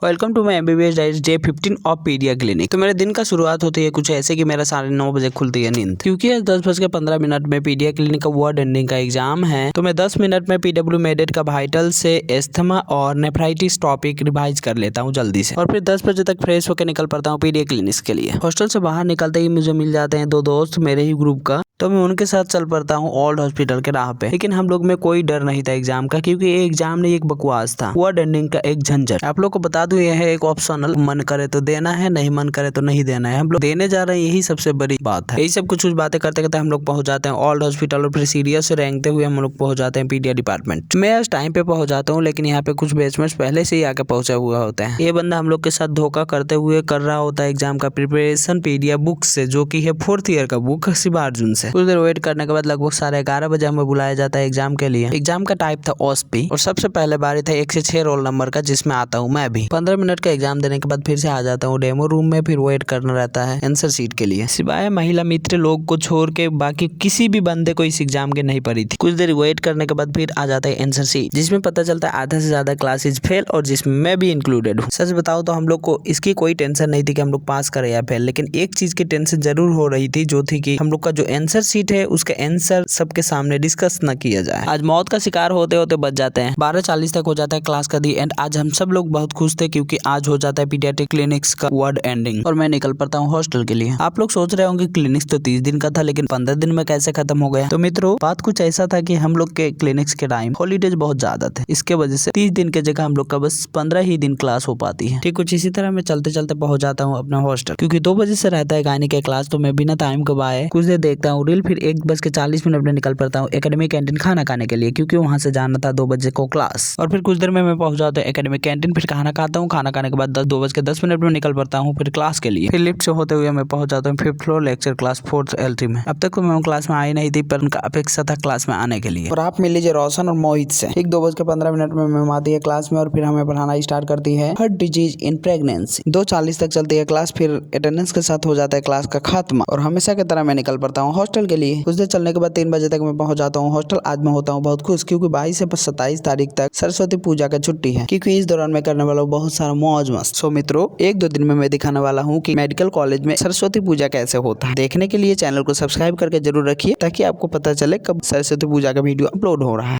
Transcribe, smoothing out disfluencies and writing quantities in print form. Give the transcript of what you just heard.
Welcome to my MBBS diet day 15 of pedia clinic. तो मेरे दिन का शुरुआत होती है कुछ ऐसे कि मेरा 9:30 बजे खुलती है नींद, क्योंकि आज 10:15 में पीडिया क्लिनिक का वर्ड एंडिंग का एग्जाम है। तो मैं 10 मिनट में पीडब्ल्यू मेडेट का वाइटल से एस्थमा और नेफ्राइटिस टॉपिक रिवाइज कर लेता हूँ जल्दी से, और फिर 10 बजे तक फ्रेश होकर निकल पड़ता हूँ पीडिया क्लिनिक के लिए। हॉस्टल से बाहर निकलते ही मुझे मिल जाते हैं दो दोस्त मेरे ही ग्रुप का, तो मैं उनके साथ चल पड़ता हूँ ओल्ड हॉस्पिटल के राह पे। लेकिन हम लोग में कोई डर नहीं था एग्जाम का, क्योंकि ये एग्जाम नहीं एक बकवास था, वर्ड एंडिंग का एक झंझट। आप लोग को बता दूं यह है एक ऑप्शनल, मन करे तो देना है, नहीं मन करे तो नहीं देना है। हम लोग देने जा रहे हैं, यही सबसे बड़ी बात है। यही सब कुछ बातें करते करते हम लोग पहुंच जाते हैं ओल्ड हॉस्पिटल, और फिर सीरियस से रेंगते हुए हम लोग पहुंच जाते हैं पीडिया डिपार्टमेंट। मैं आज टाइम पे पहुंच जाता हूँ, लेकिन यहाँ पे कुछ बैचमेट्स पहले से ही आके पहुंचे हुए होते हैं। ये बंदा हम लोग के साथ धोखा करते हुए कर रहा होता है एग्जाम का प्रिपरेशन पीडिया बुक से, जो की है 4th ईयर का बुक शिवार्जुन से। कुछ देर वेट करने के बाद लगभग 11:30 बजे हमें बुलाया जाता है एग्जाम के लिए। एग्जाम का टाइप था ओएसपी, और सबसे पहले बारी था 1 से 6 रोल नंबर का, जिसमें आता हूँ मैं भी। 15 मिनट का एग्जाम देने के बाद फिर से आ जाता हूँ डेमो रूम में, फिर वेट करना रहता है आंसर शीट के लिए। सिवाय महिला मित्र लोग को छोड़ के बाकी किसी भी बंदे को इस एग्जाम के नहीं पड़ी थी। कुछ देर वेट करने के बाद फिर आ जाता है आंसर शीट, जिसमें पता चलता है आधा से ज्यादा क्लासेज फेल, और जिसमें मैं भी इंक्लूडेड हूँ। सच बताओ तो हम लोग को इसकी कोई टेंशन नहीं थी कि हम लोग पास करें या फेल, लेकिन एक चीज की टेंशन जरूर हो रही थी, जो थी कि हम लोग का जो आंसर शीट है उसका आंसर सबके सामने डिस्कस न किया जाए। आज मौत का शिकार होते होते बच जाते हैं। 12:40 तक हो जाता है क्लास का दी एंड। आज हम सब लोग बहुत खुश थे, क्योंकि आज हो जाता है पीडियाट्रिक क्लिनिक्स का वर्ड एंडिंग, और मैं निकल पड़ता हूँ हॉस्टल के लिए। आप लोग सोच रहे होंगे क्लिनिक्स तो 30 दिन का था, लेकिन 15 दिन में कैसे खत्म हो गया। तो मित्रों, बात कुछ ऐसा था कि हम लोग के क्लिनिक्स के टाइम हॉलीडेज बहुत ज्यादा थे, इसके वजह से 30 दिन के जगह हम लोग का बस 15 ही दिन क्लास हो पाती है। ठीक कुछ इसी तरह मैं चलते चलते पहुंच जाता हूँ अपना हॉस्टल, क्योंकि 2 बजे से रहता है गायनी के क्लास। तो मैं बिना टाइम गवाए कुछ देर देखता हूँ रील, फिर 1:40 में निकल पड़ता हूँ एकेडमी कैंटीन खाना खाने के लिए, क्योंकि वहां से जाना था 2 बजे को क्लास। और फिर कुछ देर में मैं पहुंच जाता हूँ एकेडमी कैंटीन, फिर खाना खाता हूँ। खाना खाने के बाद 2:10 में निकल पड़ता हूँ फिर क्लास के लिए। फिर लिफ्ट से होते हुए मैं पहुंच जाता हूँ 5th floor lecture class 4th L3 में। अब तक तो मैं क्लास में आई नहीं थी, पर उनका अपेक्षा था क्लास में आने के लिए। और आप मिल लीजिए रोशन और मोहित से। ठीक 2:15 में मैम आती है क्लास में, और फिर हमें पढ़ाना स्टार्ट करती है हार्ट डिजीज इन प्रेगनेंसी। 2:40 तक चलती है क्लास, फिर अटेंडेंस के साथ हो जाता है क्लास का खात्मा, और हमेशा की तरह मैं निकल पड़ता हूँ हॉस्टल के लिए। कुछ देर चलने के बाद 3 बजे तक मैं पहुंच जाता हूँ हॉस्टल। आज मैं होता हूँ बहुत खुश, क्योंकि 22 से 27 तारीख तक सरस्वती पूजा का छुट्टी है, क्योंकि इस दौरान मैं करने वाला हूँ बहुत सारा मौज मस्त। सो मित्रों, 1-2 दिन में मैं दिखाने वाला हूँ कि मेडिकल कॉलेज में सरस्वती पूजा कैसे होता है। देखने के लिए चैनल को सब्सक्राइब करके जरूर रखिए, ताकि आपको पता चले कब सरस्वती पूजा का वीडियो अपलोड हो रहा है।